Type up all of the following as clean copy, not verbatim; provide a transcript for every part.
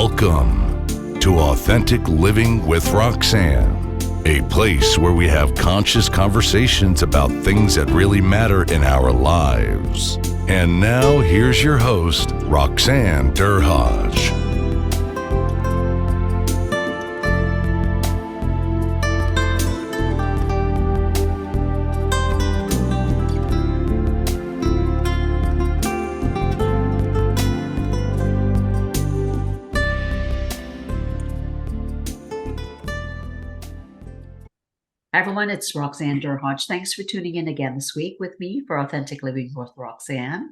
Welcome to Authentic Living with Roxanne, a place where we have conscious conversations about things that really matter in our lives. And now, here's your host, Roxanne Derhodge. Hi everyone, it's Roxanne Derhodge. Thanks for tuning in again this week with me for Authentic Living with Roxanne.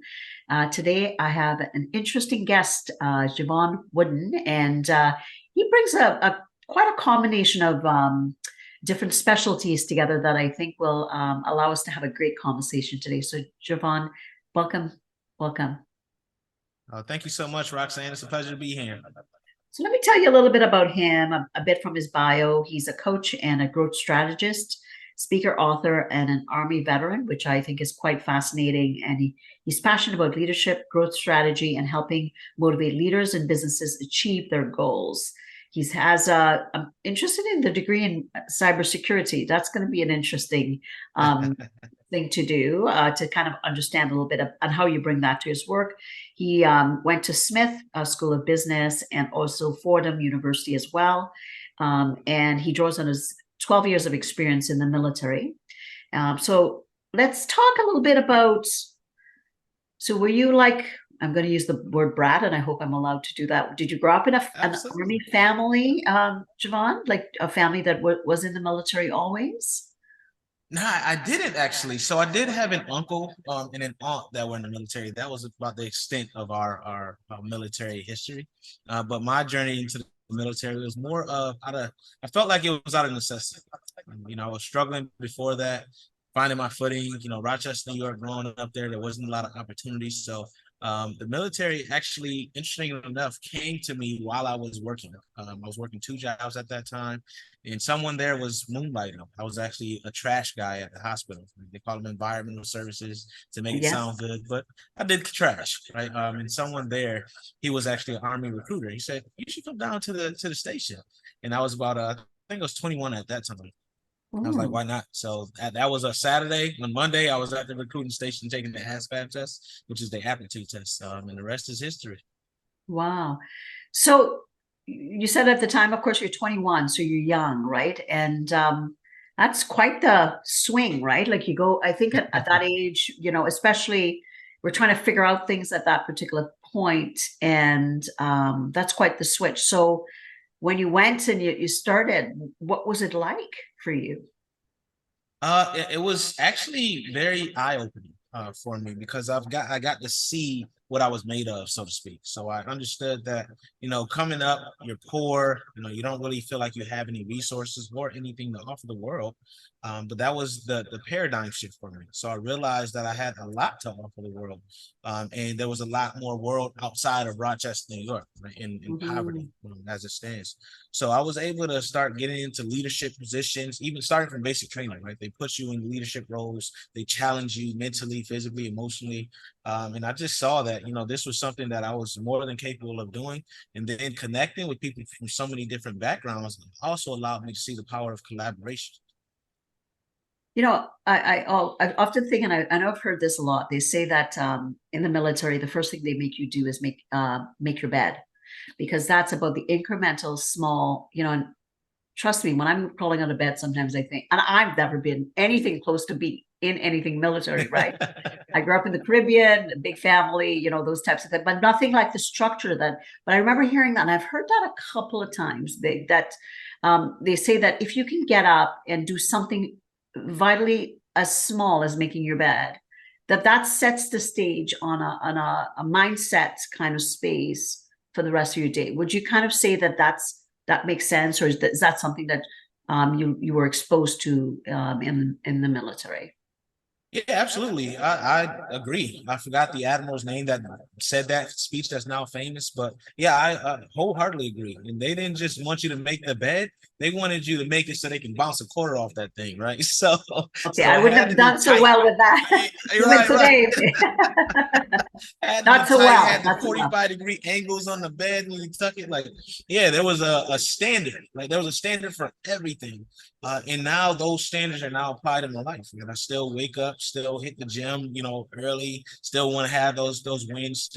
Today I have an interesting guest, Jevon Wooden, and he brings quite a combination of different specialties together that I think will allow us to have a great conversation today. So Jevon, welcome. Thank you so much, Roxanne. It's a pleasure to be here. So let me tell you a little bit about him, a bit from his bio. He's a coach and a growth strategist, speaker, author, and an Army veteran, which I think is quite fascinating. And he's passionate about leadership, growth strategy, and helping motivate leaders and businesses achieve their goals. I'm interested in the degree in cybersecurity. That's going to be an interesting thing to do to kind of understand a little bit on how you bring that to his work. He went to Smith School of Business and also Fordham University as well. And he draws on his 12 years of experience in the military. So let's talk a little bit about, so were you like, I'm going to use the word brat, and I hope I'm allowed to do that. Did you grow up in an Army family, Jevon? Like a family that was in the military always? No, I didn't actually. So I did have an uncle and an aunt that were in the military. That was about the extent of our military history. But my journey into the military was more of I felt like it was out of necessity. I was struggling before that, finding my footing. Rochester, New York, growing up there wasn't a lot of opportunities. So the military actually, interesting enough, came to me while I was working. I was working 2 jobs at that time, and someone there was moonlighting. I was actually a trash guy at the hospital. They call them environmental services to make it sound good, but I did trash, right? And someone there, he was actually an Army recruiter. He said, "You should come down to the station." And I was about, I think I was 21 at that time. I was like, why not? So that was a Saturday. On Monday, I was at the recruiting station taking the ASVAB test, which is the aptitude test. And the rest is history. Wow. So you said at the time, of course, you're 21, so you're young, right? And that's quite the swing, right? Like you go, I think at that age, especially we're trying to figure out things at that particular point, and that's quite the switch. So when you went and you started, what was it like for you? It was actually very eye-opening for me because I got to see what I was made of, so to speak. So I understood that, coming up, you're poor, you don't really feel like you have any resources or anything to offer the world. But that was the paradigm shift for me. So I realized that I had a lot to offer the world. And there was a lot more world outside of Rochester, New York, right, in poverty as it stands. So I was able to start getting into leadership positions, even starting from basic training, right? They put you in leadership roles. They challenge you mentally, physically, emotionally. And I just saw that, this was something that I was more than capable of doing. And then connecting with people from so many different backgrounds also allowed me to see the power of collaboration. I often think, and I know I've heard this a lot. They say that in the military, the first thing they make you do is make your bed, because that's about the incremental small, and trust me, when I'm crawling out of bed, sometimes I think, and I've never been anything close to being in anything military, right? I grew up in the Caribbean, a big family, those types of things, but nothing like the structure but I remember hearing that, and I've heard that a couple of times, they say that if you can get up and do something vitally as small as making your bed, that sets the stage on a mindset kind of space for the rest of your day. Would you kind of say that makes sense, or is that something that you were exposed to in the military? Yeah, absolutely. I agree. I forgot the admiral's name that said that speech that's now famous, but yeah, I wholeheartedly agree. And they didn't just want you to make the bed; they wanted you to make it so they can bounce a quarter off that thing, right? So, Okay, so I it wouldn't had have to be done so tight. well with that. Even Right, right. today, Had to be not so tight, well, had the not so well. 45-degree angles on the bed when you tuck it. Like, yeah, there was a standard. Like there was a standard for everything. And now those standards are now applied in my life. And I still wake up, still hit the gym, early, still want to have those wins.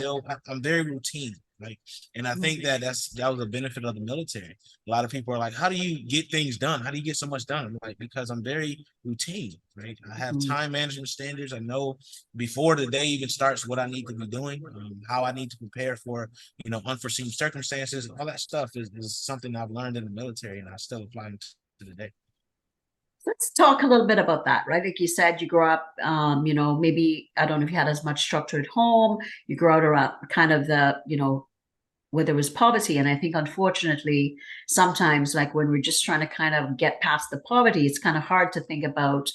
I'm very routine. Like, and I think that that was a benefit of the military. A lot of people are like, how do you get things done? How do you get so much done? I'm like, because I'm very routine, right? I have Mhm. time management standards. I know before the day even starts what I need to be doing, how I need to prepare for, unforeseen circumstances. All that stuff is something I've learned in the military, and I still apply it to the day. Let's talk a little bit about that, right? Like you said, you grew up, maybe I don't know if you had as much structure at home. You grew out around kind of where there was poverty. And I think, unfortunately, sometimes, like when we're just trying to kind of get past the poverty, it's kind of hard to think about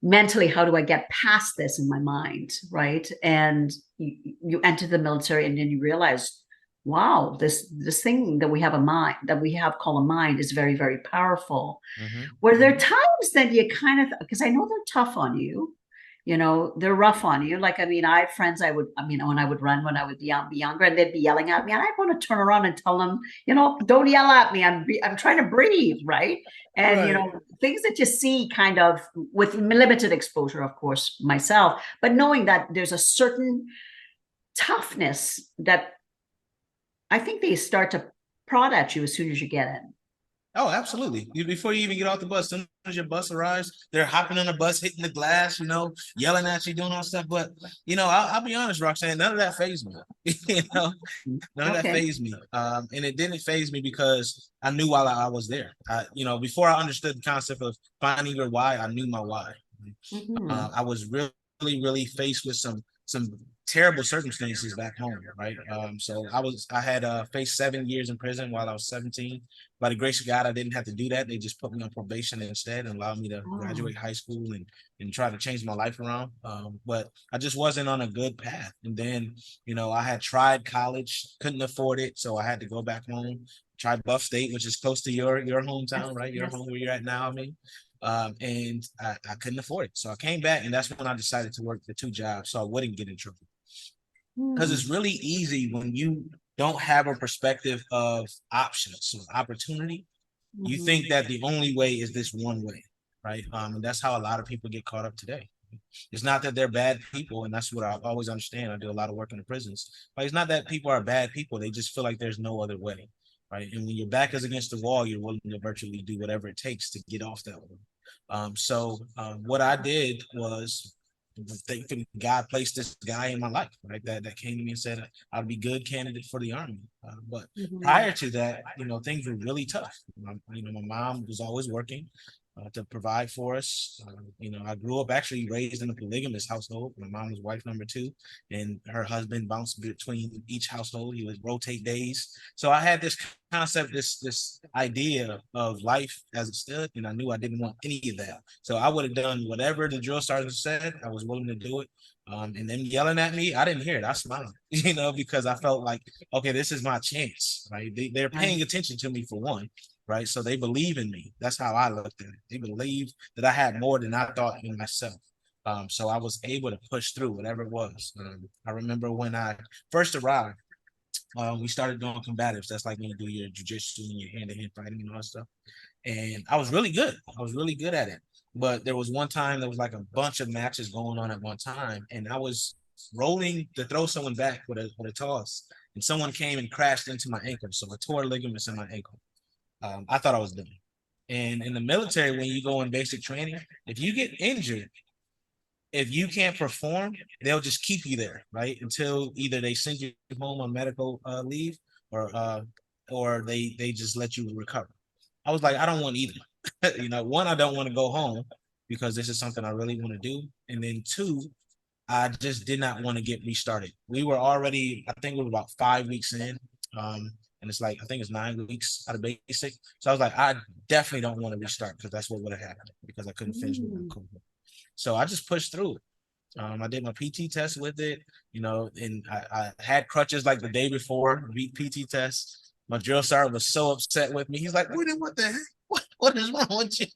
mentally, how do I get past this in my mind, right? And you enter the military, and then you realize, wow, this thing that we have a mind that we have called a mind is very, very powerful. Mm-hmm. Were there times that you kind of, because I know they're tough on you, they're rough on you. Like, I mean, I have friends, when I would run when I would be younger, and they'd be yelling at me, and I want to turn around and tell them, don't yell at me. I'm trying to breathe, right? And, Right. things that you see kind of with limited exposure, of course, myself, but knowing that there's a certain toughness that I think they start to prod at you as soon as you get in. Oh, absolutely. Before you even get off the bus, as soon as your bus arrives, they're hopping on the bus, hitting the glass, yelling at you, doing all stuff. But I'll be honest, Roxanne, none of that fazed me. None of that Okay. fazed me. And it didn't faze me because I knew while I was there. Before I understood the concept of finding your why, I knew my why. Mm-hmm. I was really, really faced with some terrible circumstances back home, right? So I had faced 7 years in prison while I was 17. By the grace of God, I didn't have to do that. They just put me on probation instead and allowed me to Oh. graduate high school and try to change my life around. But I just wasn't on a good path. And then, I had tried college, couldn't afford it, so I had to go back home. Tried Buff State, which is close to your Yes, hometown, right? Your yes. home where you're at now. I mean, and I couldn't afford it. So I came back, and that's when I decided to work the two jobs so I wouldn't get in trouble. Because Hmm. it's really easy when you don't have a perspective of options, so opportunity. You Mhm. think that the only way is this one way, right? And that's how a lot of people get caught up today. It's not that they're bad people, and that's what I always understand. I do a lot of work in the prisons. Like, it's not that people are bad people; they just feel like there's no other way, right? And when your back is against the wall, you're willing to virtually do whatever it takes to get off that wall. What I did was, thankfully, God placed this guy in my life, right? That came to me and said I'd be good candidate for the army. But Mhm. prior to that, things were really tough. My mom was always working to provide for us. I grew up actually raised in a polygamous household. My mom was wife number two, and her husband bounced between each household. He would rotate days. So I had this concept, this idea of life as it stood, and I knew I didn't want any of that. So I would have done whatever the drill sergeant said. I was willing to do it. And them yelling at me, I didn't hear it. I smiled, because I felt like, okay, this is my chance, right? They're Right. paying attention to me for one, right? So they believe in me. That's how I looked at it. They believe that I had more than I thought in myself. So I was able to push through whatever it was. I remember when I first arrived, we started doing combatives. That's like when you do your jujitsu and your hand-to-hand fighting and all that stuff. And I was really good. I was really good at it. But there was one time there was like a bunch of matches going on at one time, and I was rolling to throw someone back with a toss, and someone came and crashed into my ankle. So I tore ligaments in my ankle. I thought I was done. And in the military, when you go in basic training, if you get injured, if you can't perform, they'll just keep you there, right? Until either they send you home on medical leave, or they just let you recover. I was like, I don't want either. One, I don't want to go home because this is something I really want to do. And then two, I just did not want to get restarted. We were already, I think we were about 5 weeks in. And it's like, I think it's 9 weeks out of basic. So I was like, I definitely don't want to restart because that's what would have happened because I couldn't finish with my Mm. COVID. So I just pushed through it. I did my PT test with it, and I had crutches like the day before the PT test. My drill sergeant was so upset with me. He's like, what the heck? What is wrong with you?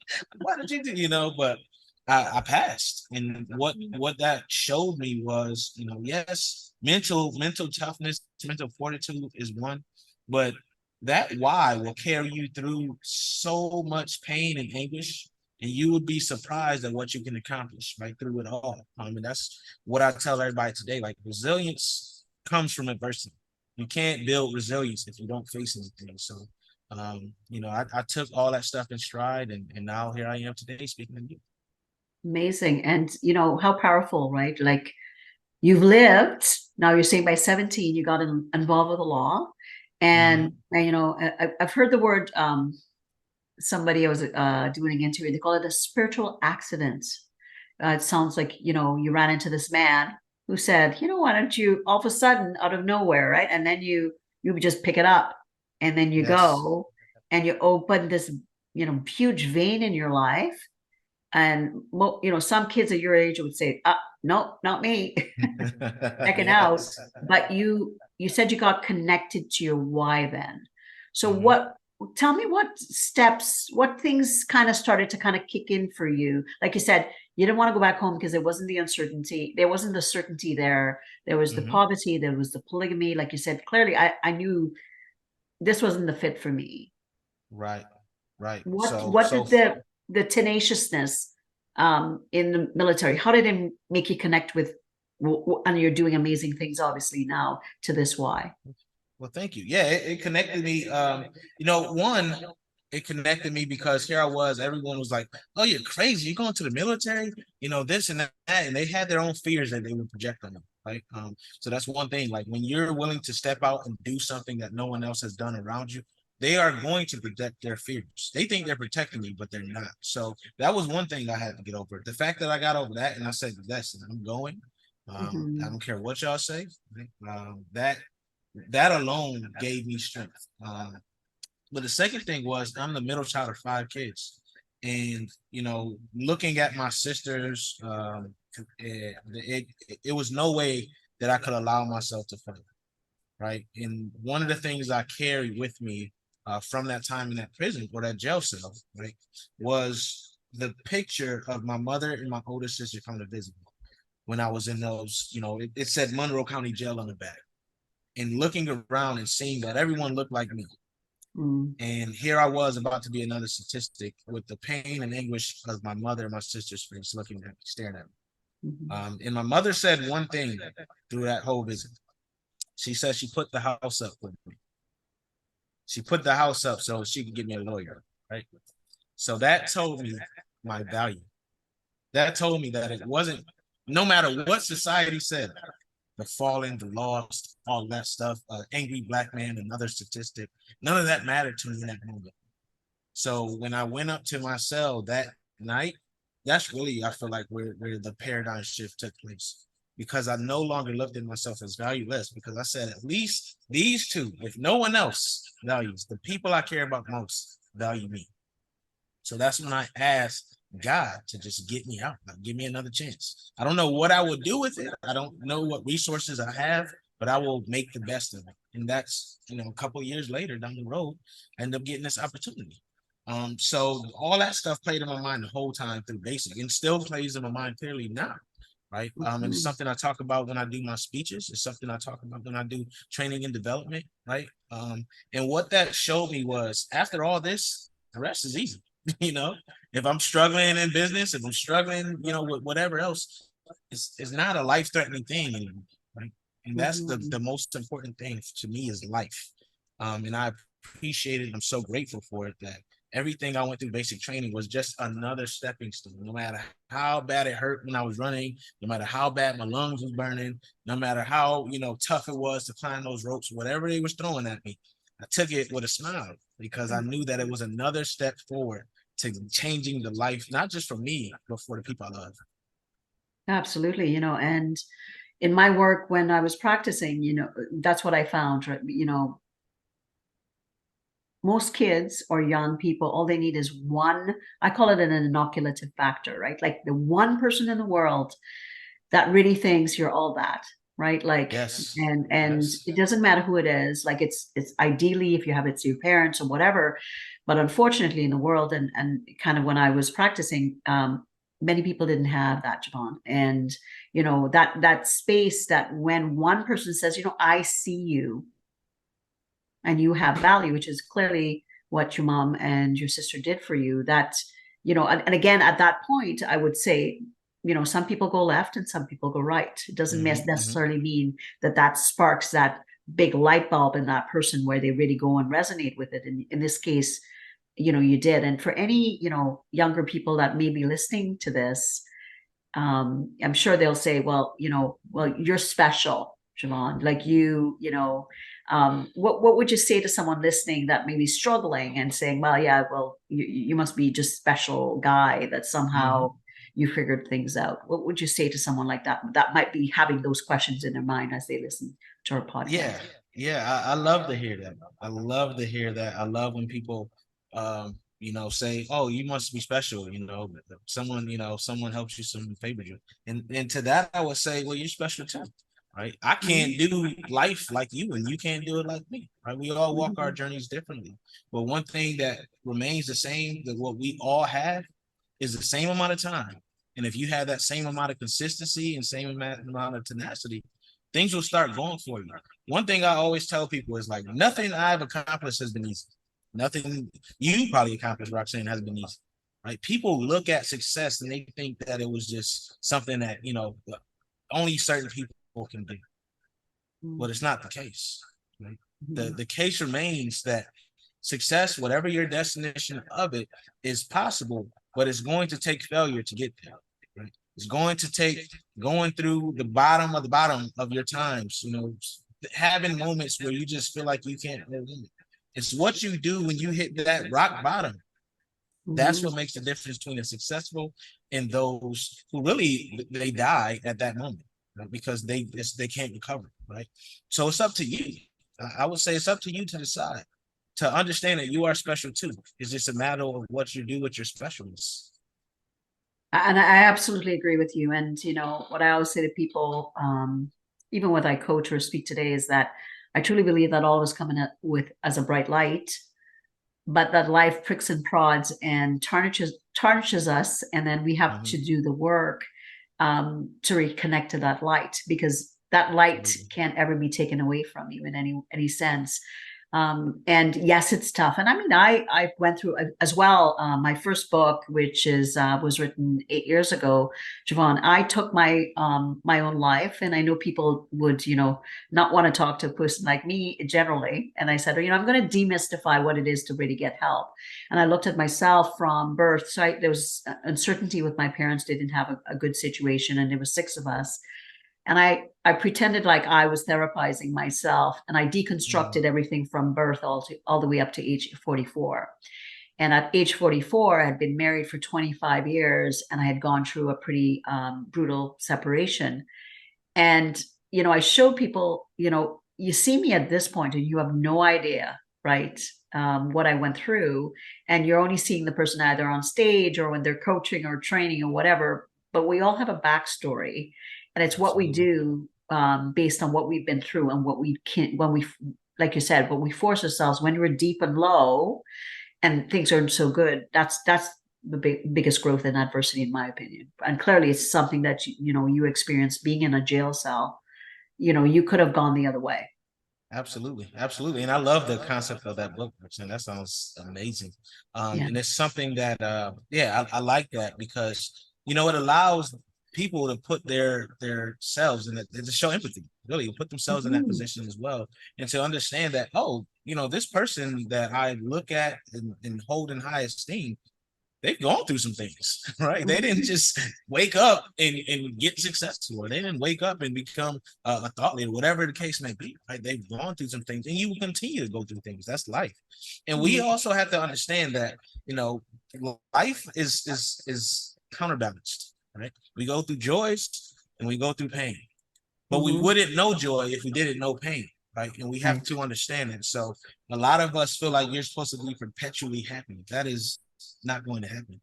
Why did you do? But I passed. And what that showed me was, yes, mental toughness, mental fortitude is one, but that why will carry you through so much pain and anguish, and you would be surprised at what you can accomplish right through it all. And that's what I tell everybody today. Like, resilience comes from adversity. You can't build resilience if you don't face anything. So, I took all that stuff in stride, and now here I am today speaking to you. Amazing. And how powerful, right? Like, you've lived. Now you're saying by 17 you got involved with the law, and I've heard the word. Somebody I was doing an interview. They call it a spiritual accident. It sounds like you ran into this man who said, why don't you, all of a sudden, out of nowhere, right? And then you just pick it up, and then you go and you open this huge vein in your life. And some kids at your age would say, no, not me. Checking out. But you said you got connected to your why then. So tell me what steps, what things kind of started to kind of kick in for you? Like you said, you didn't want to go back home because there wasn't the uncertainty. There wasn't the certainty there. There was the poverty. There was the polygamy. Like you said, clearly I knew this wasn't the fit for me. Right. What did the tenaciousness in the military, how did it make you connect with, and you're doing amazing things obviously now, to this why? Well, thank you. Yeah, it connected me. It connected me because here I was, everyone was like, oh, you're crazy, you're going to the military, this and that, and they had their own fears that they would project on them, right? So that's one thing. Like, when you're willing to step out and do something that no one else has done around you, they are going to protect their fears. They think they're protecting me, but they're not. So that was one thing I had to get over. The fact that I got over that, and I said, listen, I'm going. I don't care what y'all say. That alone gave me strength. But the second thing was, I'm the middle child of 5 kids. And, looking at my sisters, it was no way that I could allow myself to fail, right? And one of the things I carry with me from that time in that prison, or that jail cell, right, was the picture of my mother and my older sister coming to visit me when I was in those, it said Monroe County Jail on the back. And looking around and seeing that everyone looked like me. And here I was about to be another statistic, with the pain and anguish of my mother and my sister's face looking at me, staring at me. And my mother said one thing through that whole visit. She said she put the house up for me. She put the house up so she could get me a lawyer, right? So that told me my value. That told me that it wasn't, no matter what society said, the fallen, the lost, all that stuff, angry black man, another statistic, none of that mattered to me in that moment. So when I went up to my cell that night, that's really, I feel like, where the paradigm shift took place. Because I no longer looked at myself as valueless, because I said, at least these two, if no one else values, the people I care about most value me. So that's when I asked God to just get me out, like, give me another chance. I don't know what I would do with it. I don't know what resources I have, but I will make the best of it. And that's, a couple of years later down the road, I end up getting this opportunity. So all that stuff played in my mind the whole time through basic, and still plays in my mind clearly now. Right. And it's something I talk about when I do my speeches. It's something I talk about when I do training and development. Right. And what that showed me was, after all this, the rest is easy. If I'm struggling in business, if I'm struggling, with whatever else, it's not a life-threatening thing anymore. Right. And that's the most important thing to me, is life. And I appreciate it. I'm so grateful for it, that everything I went through basic training was just another stepping stone. No matter how bad it hurt when I was running, no matter how bad my lungs was burning, no matter how, tough it was to climb those ropes, whatever they was throwing at me, I took it with a smile, because I knew that it was another step forward to changing the life, not just for me, but for the people I love. Absolutely. And in my work, when I was practicing, that's what I found, right? Most kids or young people, all they need is one, I call it an inoculative factor, right? Like the one person in the world that really thinks you're all that, right? Like, Yes. and Yes. it doesn't matter who it is. Like, it's ideally if you have it's your parents or whatever, but unfortunately in the world and kind of when I was practicing, many people didn't have that, Jevon. And that space that when one person says, I see you and you have value, which is clearly what your mom and your sister did for you. That, and again, at that point, I would say, some people go left and some people go right. It doesn't necessarily mean that that sparks that big light bulb in that person where they really go and resonate with it. In this case, you did. And for any, younger people that may be listening to this, I'm sure they'll say, well, well, you're special, Jevon. Like what would you say to someone listening that may be struggling and saying, well, yeah, well, you must be just special guy that somehow you figured things out. What would you say to someone like that that might be having those questions in their mind as they listen to our podcast? Yeah, yeah, I love to hear that. I love to hear that. I love when people, say, "Oh, you must be special." Someone helps you, someone favored you, and to that, I would say, "Well, you're special too." Right? I can't do life like you, and you can't do it like me. Right? We all walk our journeys differently, but one thing that remains the same, that what we all have, is the same amount of time. And if you have that same amount of consistency and same amount of tenacity, things will start going for you. One thing I always tell people is like, nothing I've accomplished has been easy. Nothing you probably accomplished, Roxanne, has been easy. Right? People look at success and they think that it was just something that, only certain people can do. But it's not the case. Right? The case remains that success, whatever your definition of it, is possible, but it's going to take failure to get there. Right? It's going to take going through the bottom of your times, having moments where you just feel like you can't live in it. It's what you do when you hit that rock bottom. That's what makes the difference between a successful and those who really they die at that moment, right? Because they can't recover, right? So it's up to you. I would say it's up to you to decide, to understand that you are special too. It's just a matter of what you do with your specialness. And I absolutely agree with you. And what I always say to people, even when I coach or speak today, is that I truly believe that all of us come in with as a bright light, but that life pricks and prods and tarnishes us, and then we have to do the work to reconnect to that light, because that light can't ever be taken away from you in any sense. And yes, it's tough. And I mean, I went through as well. My first book, which was written 8 years ago, Jevon, I took my own life, and I know people would, not want to talk to a person like me generally. And I said, I'm going to demystify what it is to really get help. And I looked at myself from birth. So there was uncertainty with my parents. They didn't have a good situation, and there was 6 of us. And I pretended like I was therapizing myself, and I deconstructed everything from birth all the way up to age 44. And at age 44, I had been married for 25 years, and I had gone through a pretty brutal separation. And, I showed people, you see me at this point and you have no idea, right, what I went through. And you're only seeing the person either on stage or when they're coaching or training or whatever. But we all have a backstory. And it's what we do based on what we've been through and what we can, like you said, when we force ourselves, when we're deep and low and things aren't so good, that's the biggest growth in adversity, in my opinion. And clearly it's something that, you experienced being in a jail cell. You could have gone the other way. Absolutely, absolutely, and I love the concept of that book, and that sounds amazing. And it's something that, I like that, because it allows people to put their selves in it, to show empathy, really put themselves in that position as well, and to understand that, this person that I look at and hold in high esteem, they've gone through some things, right? They didn't just wake up and get successful, or they didn't wake up and become a thought leader, whatever the case may be, right? They've gone through some things, and you will continue to go through things. That's life. And we also have to understand that, life is counterbalanced, right? We go through joys and we go through pain, but we wouldn't know joy if we didn't know pain. Right. And we have to understand it. So a lot of us feel like you're supposed to be perpetually happy. That is not going to happen.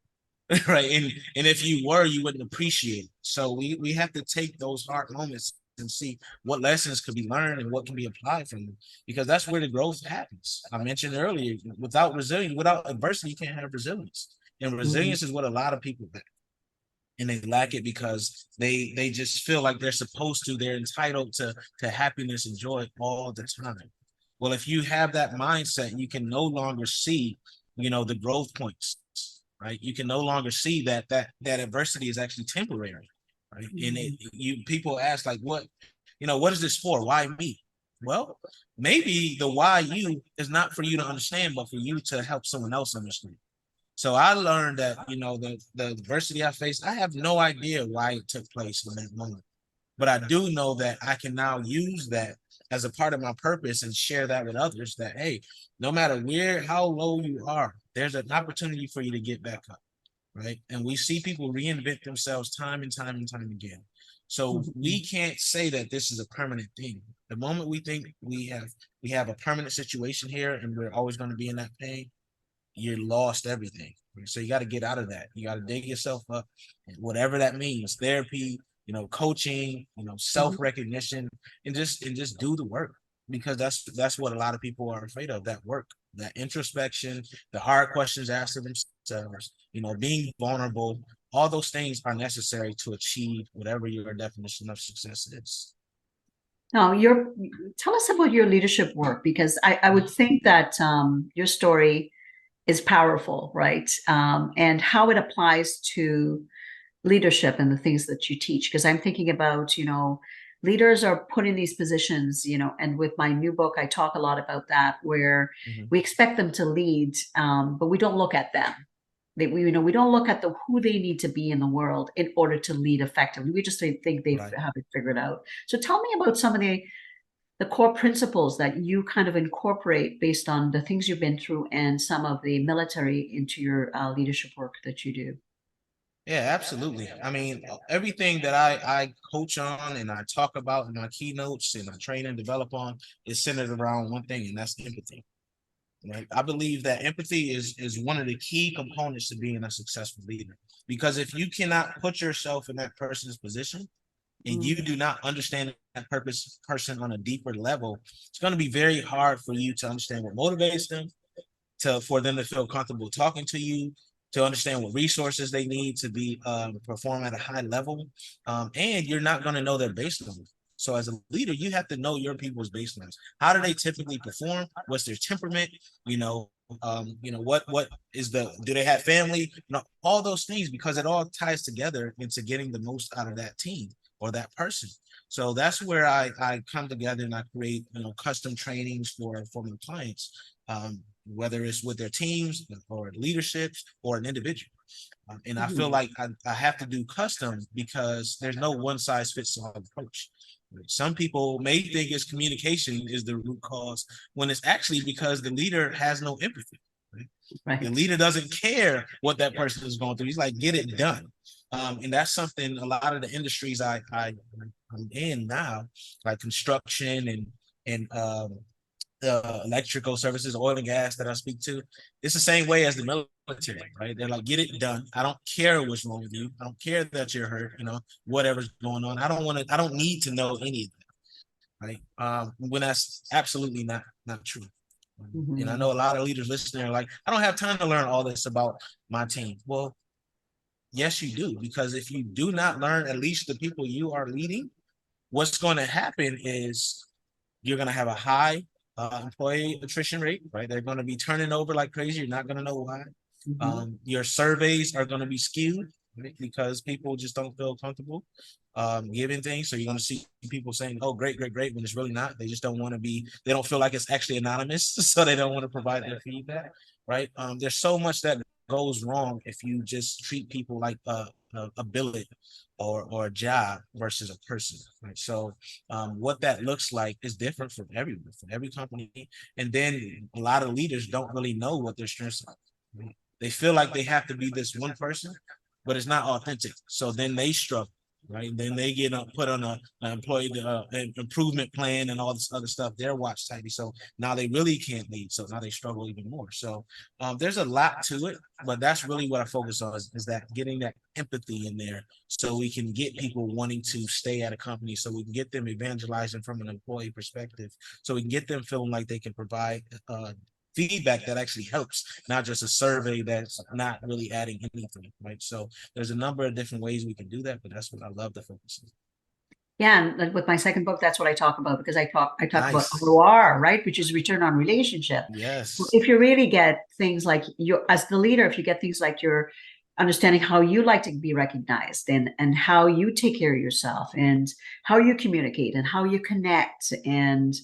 right? And if you were, you wouldn't appreciate it. So we have to take those hard moments and see what lessons could be learned and what can be applied from them, because that's where the growth happens. I mentioned earlier, without resilience, without adversity, you can't have resilience. And Mhm. resilience is what a lot of people lack. And they lack it because they just feel like they're supposed to, they're entitled to happiness and joy all the time. Well, if you have that mindset, you can no longer see, the growth points, right? You can no longer see that adversity is actually temporary, right? And Mhm. people ask like, what is this for? Why me? Well, maybe the why you is not for you to understand, but for you to help someone else understand. So I learned that, the adversity I faced, I have no idea why it took place in that moment. But I do know that I can now use that as a part of my purpose and share that with others that, hey, no matter how low you are, there's an opportunity for you to get back up. Right. And we see people reinvent themselves time and time and time again. So we Mhm. can't say that this is a permanent thing. The moment we think we have a permanent situation here and we're always going to be in that pain, you lost everything. So you got to get out of that. You got to dig yourself up, whatever that means. Therapy, coaching, Mhm. self-recognition, and just do the work, because that's what a lot of people are afraid of, that work, that introspection, the hard questions asked of themselves, being vulnerable. All those things are necessary to achieve whatever your definition of success is. Now, tell us about your leadership work, because I would think that your story is powerful, right? And how it applies to leadership and the things that you teach. Because I'm thinking about, leaders are put in these positions, and with my new book, I talk a lot about that, where Mhm. we expect them to lead, but we don't look at them. We don't look at who they need to be in the world in order to lead effectively. We just think they Right. have it figured out. So tell me about some of the core principles that you kind of incorporate based on the things you've been through and some of the military into your leadership work that you do. Yeah, absolutely. I mean, everything that I coach on and I talk about in my keynotes and I train and develop on is centered around one thing, and that's empathy. Right? I believe that empathy is one of the key components to being a successful leader. Because if you cannot put yourself in that person's position and you Mm. do not understand that person on a deeper level, it's going to be very hard for you to understand what motivates them, for them to feel comfortable talking to you, to understand what resources they need to be perform at a high level, and you're not going to know their baseline. So as a leader, you have to know your people's baselines. How do they typically perform? What's their temperament? What is do they have family? All those things, because it all ties together into getting the most out of that team or that person. So that's where I come together and I create custom trainings for my clients, whether it's with their teams or leaderships or an individual. And I feel Mhm. like I have to do custom because there's no one size fits all approach. Some people may think it's communication is the root cause when it's actually because the leader has no empathy. Right? The Right. leader doesn't care what that person is going through. He's like, get it done. And that's something a lot of the industries I'm in now, like construction and electrical services, oil and gas that I speak to, it's the same way as the military, right? They're like, get it done. I don't care what's wrong with you. I don't care that you're hurt, whatever's going on. I don't need to know any of that, right? When that's absolutely not true. And I Mhm. know a lot of leaders listening are like, I don't have time to learn all this about my team. Well, yes, you do, because if you do not learn at least the people you are leading, what's going to happen is you're going to have a high employee attrition rate, right? They're going to be turning over like crazy. You're not going to know why. Mhm. Your surveys are going to be skewed, right? Because people just don't feel comfortable giving things. So you're going to see people saying, oh, great, great, great, when it's really not. They just don't want to they don't feel like it's actually anonymous. So they don't want to provide their feedback, right? There's so much that goes wrong if you just treat people like a billet or a job versus a person, right? So what that looks like is different for everyone, for every company. And then a lot of leaders don't really know what their strengths are. Right? They feel like they have to be this one person, but it's not authentic. So then they struggle. right? Then they get put on an employee improvement plan and all this other stuff. They're watched tightly, so now they really can't lead. So now they struggle even more. So there's a lot to it, but that's really what I focus on is that getting that empathy in there, so we can get people wanting to stay at a company, so we can get them evangelizing from an employee perspective, so we can get them feeling like they can provide feedback that actually helps, not just a survey that's not really adding anything, right? So there's a number of different ways we can do that, but that's what I love to focus on. Yeah, and with my second book, that's what I talk about, because I talk about Nice. ROR, right, which is return on relationship. Yes. If you really get things like as the leader, if you get things like you're understanding how you like to be recognized, and how you take care of yourself, and how you communicate, and how you connect, and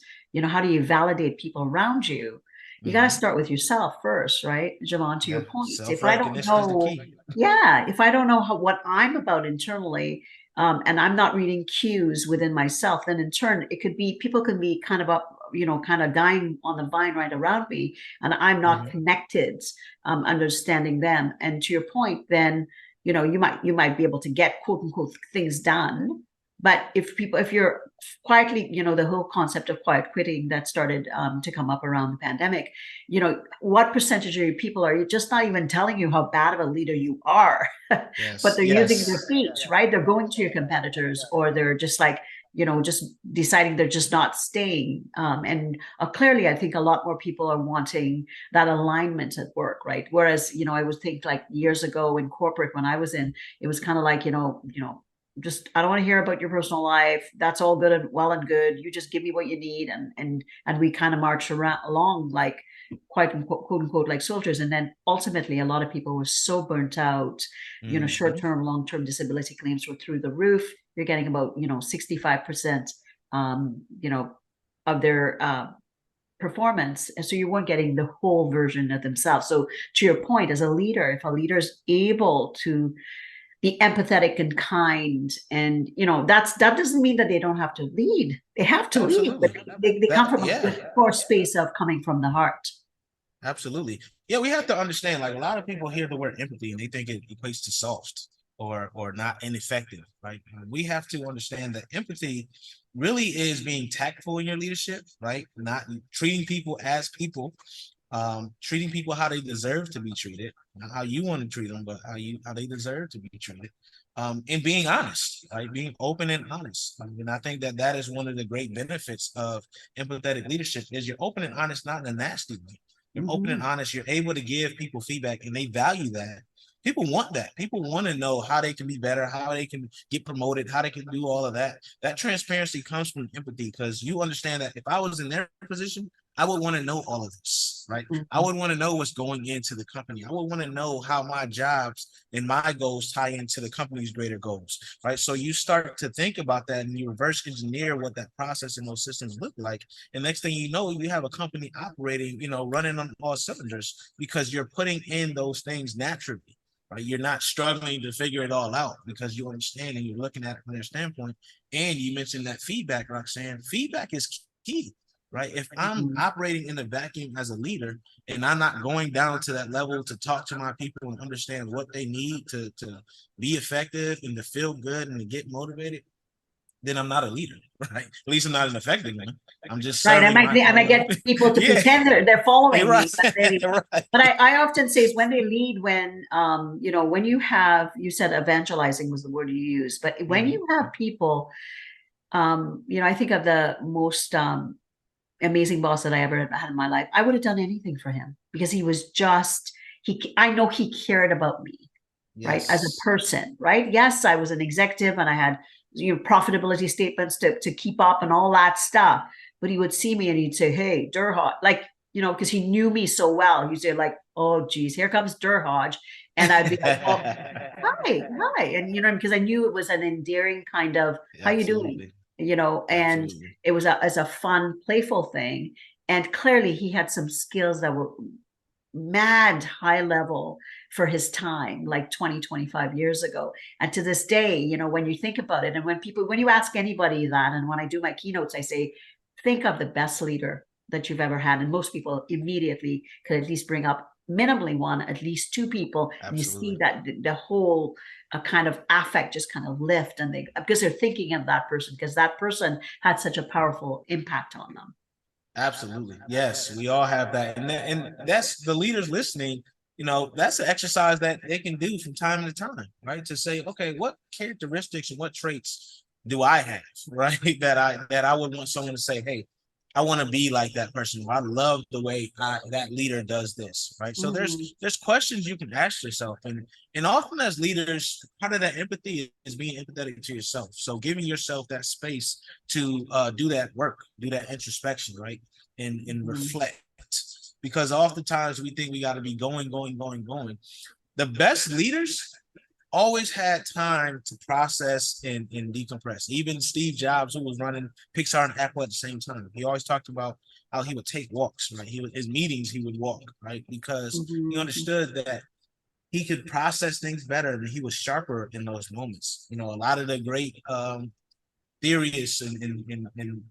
how do you validate people around you, you got to start with yourself first, right, Jevon? To your Yeah. point, if I don't Self-recognition is the know, key. yeah, if I don't know what I'm about internally, and I'm not reading cues within myself, then in turn, it could be people can be kind of up, kind of dying on the vine right around me, and I'm not connected, understanding them. And to your point, then you might be able to get quote unquote things done. But if you're quietly, the whole concept of quiet quitting that started to come up around the pandemic, what percentage of your people are just not even telling you how bad of a leader you are, but Yes. they're using their Yes. feet, right? They're going to your competitors, or they're just like, just deciding they're just not staying. And clearly, I think a lot more people are wanting that alignment at work, right? Whereas, I would think like years ago in corporate, when I was in, it was kind of like, just, I don't want to hear about your personal life. That's all good and well and good. You just give me what you need, and we kind of march around along like quite quote unquote like soldiers. And then ultimately, a lot of people were so burnt out. Short-term, long-term disability claims were through the roof. You're getting about 65%, of their performance, and so you weren't getting the whole version of themselves. So to your point, as a leader, if a leader is able to be empathetic and kind, and that doesn't mean that they don't have to lead. They have to lead, but Absolutely. they come That, from yeah. a core space of coming from the heart. Absolutely. Yeah, we have to understand, like, a lot of people hear the word empathy and they think it equates to soft or not ineffective, right? We have to understand that empathy really is being tactful in your leadership, right? Not treating people as people, treating people how they deserve to be treated, not how you want to treat them, but how they deserve to be treated. And being honest, right? Being open and honest. And I think that is one of the great benefits of empathetic leadership is you're open and honest, not in a nasty way. You're open and honest. You're able to give people feedback, and they value that. People want that. People want to know how they can be better, how they can get promoted, how they can do all of that. That transparency comes from empathy, because you understand that if I was in their position, I would want to know all of this, right? I would want to know what's going into the company. I would want to know how my jobs and my goals tie into the company's greater goals, right? So you start to think about that, and you reverse engineer what that process and those systems look like. And next thing you know, you have a company operating, running on all cylinders, because you're putting in those things naturally. Right? You're not struggling to figure it all out, because you understand and you're looking at it from their standpoint. And you mentioned that feedback, Roxanne. Feedback is key, right? If I'm operating in a vacuum as a leader, and I'm not going down to that level to talk to my people and understand what they need to be effective and to feel good and to get motivated, then I'm not a leader, right? At least I'm not an effective one. I'm just Right. serving I might get people to pretend they're following right. me, but, Right. but I often say is when they lead, when when you said evangelizing was the word you used, but when you have people, I think of the most amazing boss that I ever had in my life. I would have done anything for him, because he was just I know he cared about me, right, as a Yes. person, right? Yes, I was an executive and I had profitability statements to keep up and all that stuff, but he would see me and he'd say, "Hey, Durhaj," like because he knew me so well. He'd say like, "Oh geez, here comes Durhaj," and I'd be like, "Oh, hi," and because I knew it was an endearing kind of "How you doing?" Absolutely. And Absolutely. it was as a fun, playful thing. And clearly, he had some skills that were mad high level for his time, like 20, 25 years ago. And to this day, when you think about it, and when you ask anybody that, and when I do my keynotes, I say, think of the best leader that you've ever had. And most people immediately could at least bring up minimally one, at least two people, and you see that the whole kind of affect just kind of lift, and they, because they're thinking of that person, because that person had such a powerful impact on them. Absolutely. Yes, we all have that. And that's the leaders listening, you know, that's an exercise that they can do from time to time, right? To say, okay, what characteristics and what traits do I have, right? That I would want someone to say, hey, I want to be like that person. I love the way that leader does this, right? So there's questions you can ask yourself, and often as leaders, part of that empathy is being empathetic to yourself. So giving yourself that space to do that work, do that introspection, right, and reflect, because oftentimes we think we got to be going. The best leaders always had time to process and decompress. Even Steve Jobs, who was running Pixar and Apple at the same time, he always talked about how he would take walks, right? His meetings, he would walk, right? Because he understood that he could process things better, and he was sharper in those moments. You know, a lot of the great theorists and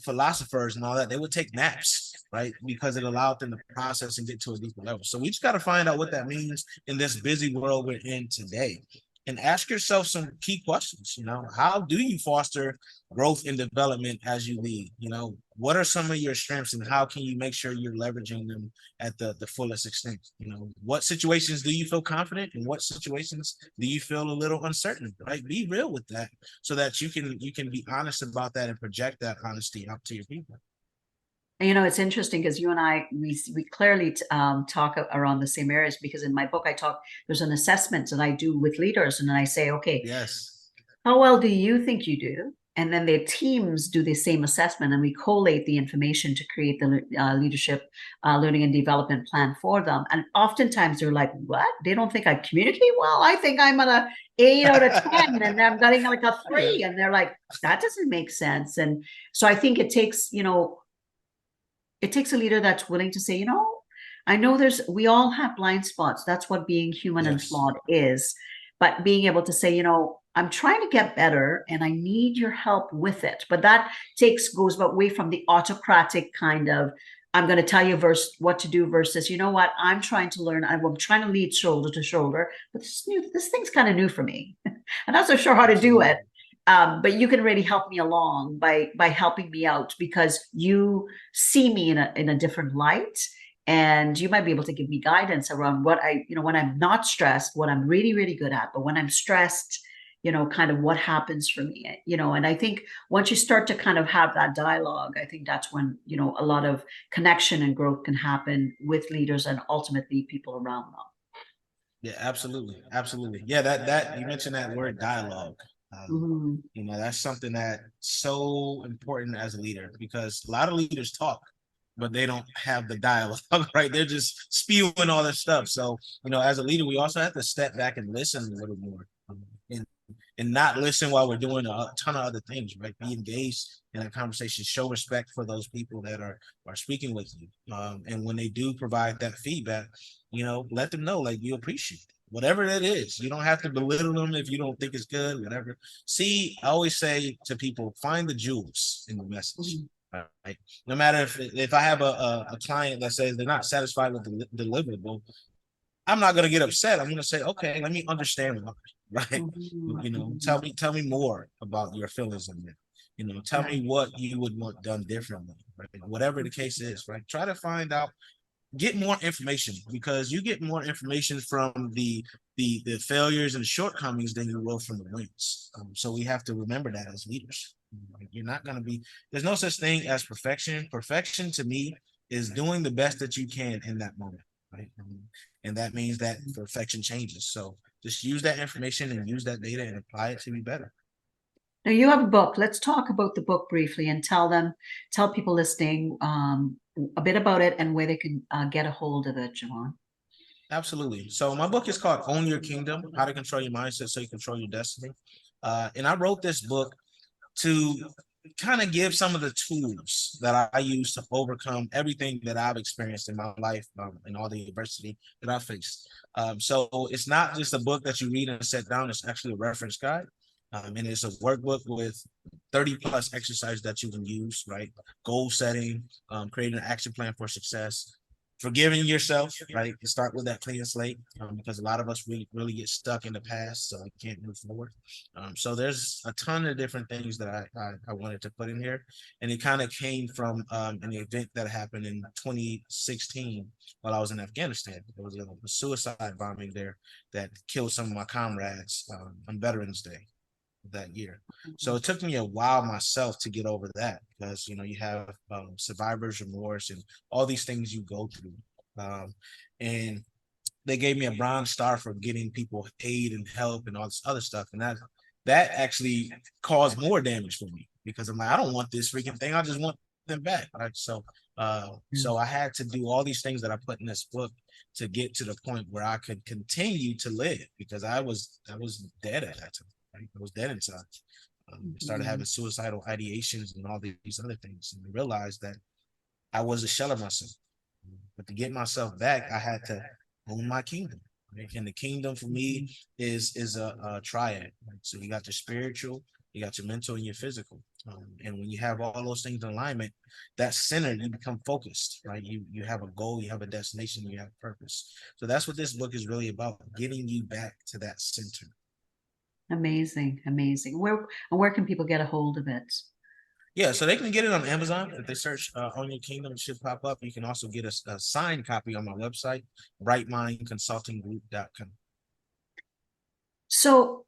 philosophers and all that, they would take naps, right? Because it allowed them to process and get to a deeper level. So we just got to find out what that means in this busy world we're in today. And ask yourself some key questions. You know, how do you foster growth and development as you lead? You know, what are some of your strengths, and how can you make sure you're leveraging them at the fullest extent? You know, what situations do you feel confident, and what situations do you feel a little uncertain? Right? Be real with that, so that you can be honest about that and project that honesty out to your people. You know, it's interesting because you and I, we clearly talk around the same areas, because in my book, there's an assessment that I do with leaders, and then I say, okay, yes, how well do you think you do? And then their teams do the same assessment, and we collate the information to create the leadership learning and development plan for them. And oftentimes they're like, what? They don't think I communicate well? I think I'm at a 8 out of 10 and I'm getting like a 3. And they're like, that doesn't make sense. And so I think it takes, it takes a leader that's willing to say, I know we all have blind spots. That's what being human and flawed is. But being able to say, I'm trying to get better and I need your help with it. But that goes away from the autocratic kind of, I'm going to tell you what to do versus, you know what, I'm trying to learn. I'm trying to lead shoulder to shoulder, but this thing's kind of new for me. I'm not so sure how to do it. But you can really help me along by helping me out, because you see me in a different light, and you might be able to give me guidance around what when I'm not stressed, what I'm really, really good at. But when I'm stressed, kind of what happens for me, and I think once you start to kind of have that dialogue, I think that's when, a lot of connection and growth can happen with leaders and ultimately people around them. Yeah, absolutely. Absolutely. Yeah, that you mentioned that word dialogue. That's something that's so important as a leader, because a lot of leaders talk, but they don't have the dialogue, right? They're just spewing all this stuff. So, as a leader, we also have to step back and listen a little more, and not listen while we're doing a ton of other things, right? Be engaged in a conversation, show respect for those people that are speaking with you. And when they do provide that feedback, let them know, like, you appreciate it. Whatever it is, you don't have to belittle them if you don't think it's good, whatever. See, I always say to people, find the jewels in the message. Right? No matter if I have a client that says they're not satisfied with the deliverable, I'm not going to get upset. I'm going to say, okay, let me understand why, right? Tell me more about your feelings on that. Tell me what you would want done differently, right? Whatever the case is, right? Try to find out, get more information, because you get more information from the failures and shortcomings than you will from the wins. So we have to remember that as leaders. You're not going to be, there's no such thing as perfection. Perfection to me is doing the best that you can in that moment, right? And that means that perfection changes. So just use that information and use that data and apply it to be better. Now, you have a book. Let's talk about the book briefly and tell people listening a bit about it and where they can get a hold of it, Jevon. Absolutely. So my book is called Own Your Kingdom: How to Control Your Mindset So You Control Your Destiny. And I wrote this book to kind of give some of the tools that I use to overcome everything that I've experienced in my life and all the adversity that I faced. So it's not just a book that you read and set down. It's actually a reference guide. And it's a workbook with 30 plus exercises that you can use, right? Goal setting, creating an action plan for success, forgiving yourself, right? You start with that clean slate, because a lot of us really get stuck in the past, so we can't move forward. So there's a ton of different things that I wanted to put in here, and it kind of came from an event that happened in 2016 while I was in Afghanistan. There was a suicide bombing there that killed some of my comrades on Veterans Day that year. So it took me a while myself to get over that, because you have survivor's remorse and all these things you go through. And they gave me a bronze star for getting people aid and help and all this other stuff. And that actually caused more damage for me, because I'm like, I don't want this freaking thing. I just want them back. Right. So I had to do all these things that I put in this book to get to the point where I could continue to live, because I was dead at that time. Right? I was dead inside. Started having suicidal ideations and all these other things, and I realized that I was a shell of myself. But to get myself back, I had to own my kingdom. Right? And the kingdom for me is a triad. Right? So you got your spiritual, you got your mental, and your physical. And when you have all those things in alignment, that center, you become focused, right? You have a goal, you have a destination, you have a purpose. So that's what this book is really about, getting you back to that center. Amazing, amazing. Where can people get a hold of it? Yeah, so they can get it on Amazon. If they search Own Your Kingdom, it should pop up. You can also get a signed copy on my website, brightmindconsultinggroup.com. So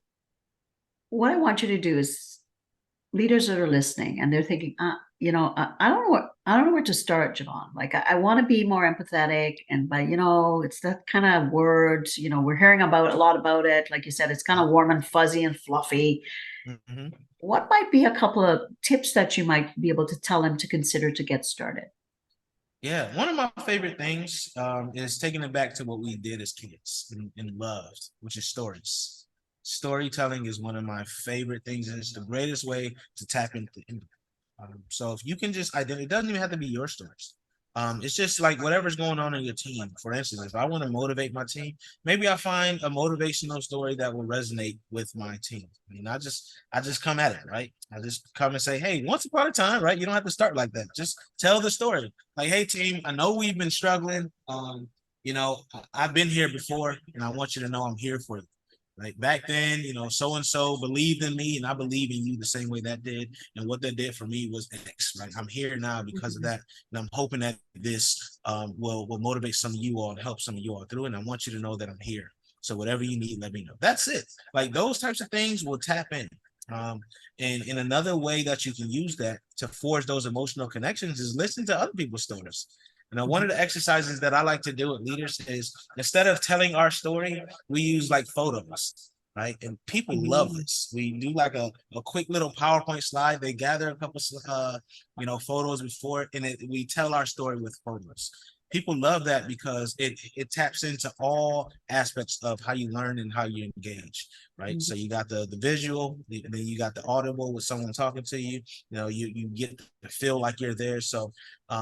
what I want you to do is, leaders that are listening and they're thinking, I don't know where to start, Jevon. Like, I want to be more empathetic, but it's that kind of words, we're hearing about a lot about it. Like you said, it's kind of warm and fuzzy and fluffy. Mm-hmm. What might be a couple of tips that you might be able to tell them to consider to get started? Yeah, one of my favorite things is taking it back to what we did as kids and loved, which is stories. Storytelling is one of my favorite things, and it's the greatest way to tap into. So if you can just identify, it doesn't even have to be your stories. It's just like whatever's going on in your team. For instance, if I want to motivate my team, maybe I find a motivational story that will resonate with my team. I mean, I just come at it, right? I just come and say, hey, once upon a time, right? You don't have to start like that. Just tell the story. Like, hey, team, I know we've been struggling. I've been here before, and I want you to know I'm here for you. Like back then, so and so believed in me, and I believe in you the same way that did. And what that did for me was X. Right, I'm here now because of that, and I'm hoping that this will motivate some of you all and help some of you all through. And I want you to know that I'm here. So whatever you need, let me know. That's it. Like those types of things will tap in. And in another way that you can use that to forge those emotional connections is listen to other people's stories. One of the exercises that I like to do with leaders is, instead of telling our story, we use like photos, right? And people love this. We do like a quick little PowerPoint slide. They gather a couple photos before, and we tell our story with photos. People love that because it taps into all aspects of how you learn and how you engage, right? Mm-hmm. So you got the visual, and then you got the audible with someone talking to you. You get to feel like you're there. So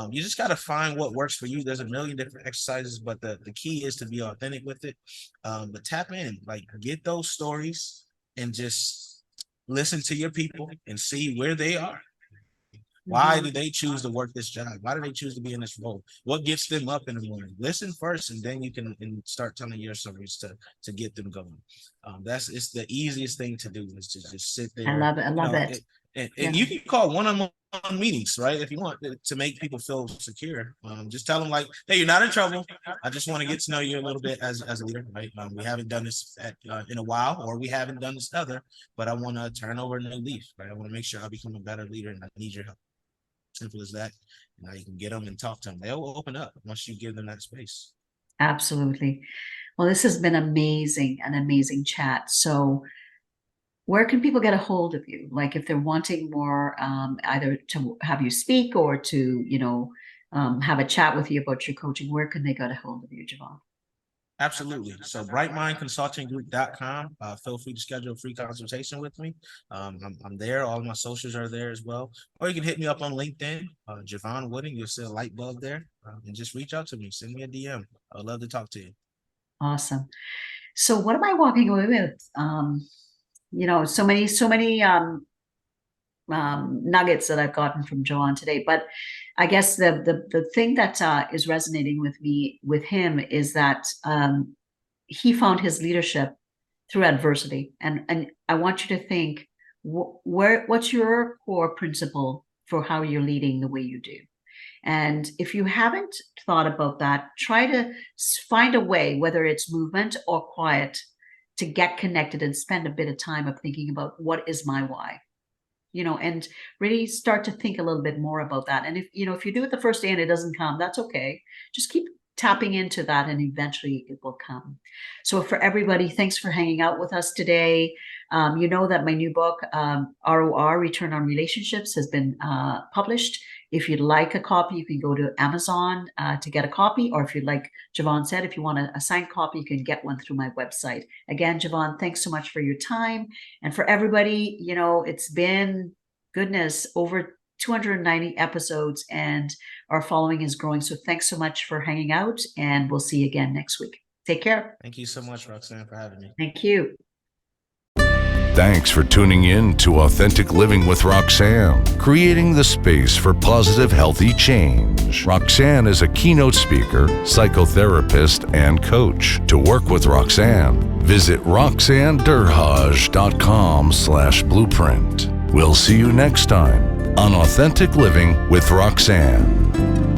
you just got to find what works for you. There's a million different exercises, but the key is to be authentic with it. But tap in, like get those stories and just listen to your people and see where they are. Why did they choose to work this job? Why did they choose to be in this role? What gets them up in the morning? Listen first, and then you can start telling your stories to get them going. It's the easiest thing to do, is to just sit there. I love it. I love it. And you can call one-on-one meetings, right? If you want to make people feel secure, just tell them like, hey, you're not in trouble. I just want to get to know you a little bit as a leader, right? We haven't done this in a while, or we haven't done this other, but I want to turn over a new leaf, right? I want to make sure I become a better leader, and I need your help. Simple as that. Now you can get them and talk to them. They'll open up once you give them that space. Absolutely. Well, this has been an amazing chat. So where can people get a hold of you? Like if they're wanting more, either to have you speak or to, have a chat with you about your coaching, where can they get a hold of you, Jevon? Absolutely. So brightmindconsultinggroup.com. Feel free to schedule a free consultation with me. I'm there. All of my socials are there as well. Or you can hit me up on LinkedIn, Jevon Wooden. You'll see a light bulb there, and just reach out to me. Send me a DM. I'd love to talk to you. Awesome. So what am I walking away with? So many nuggets that I've gotten from Jevon today. But I guess the thing that is resonating with me with him is that he found his leadership through adversity. And I want you to think, what's your core principle for how you're leading the way you do? And if you haven't thought about that, try to find a way, whether it's movement or quiet, to get connected and spend a bit of time of thinking about what is my why, and really start to think a little bit more about that. And if you do it the first day and it doesn't come, that's okay. Just keep tapping into that and eventually it will come. So for everybody, thanks for hanging out with us today. You know that my new book, ROR, Return on Relationships, has been published. If you'd like a copy, you can go to Amazon to get a copy. Or if you'd like, Jevon said, if you want a signed copy, you can get one through my website. Again, Jevon, thanks so much for your time. And for everybody, it's been, goodness, over 290 episodes and our following is growing. So thanks so much for hanging out and we'll see you again next week. Take care. Thank you so much, Roxanne, for having me. Thank you. Thanks for tuning in to Authentic Living with Roxanne, creating the space for positive, healthy change. Roxanne is a keynote speaker, psychotherapist, and coach. To work with Roxanne, visit roxannederhaj.com/blueprint. We'll see you next time on Authentic Living with Roxanne.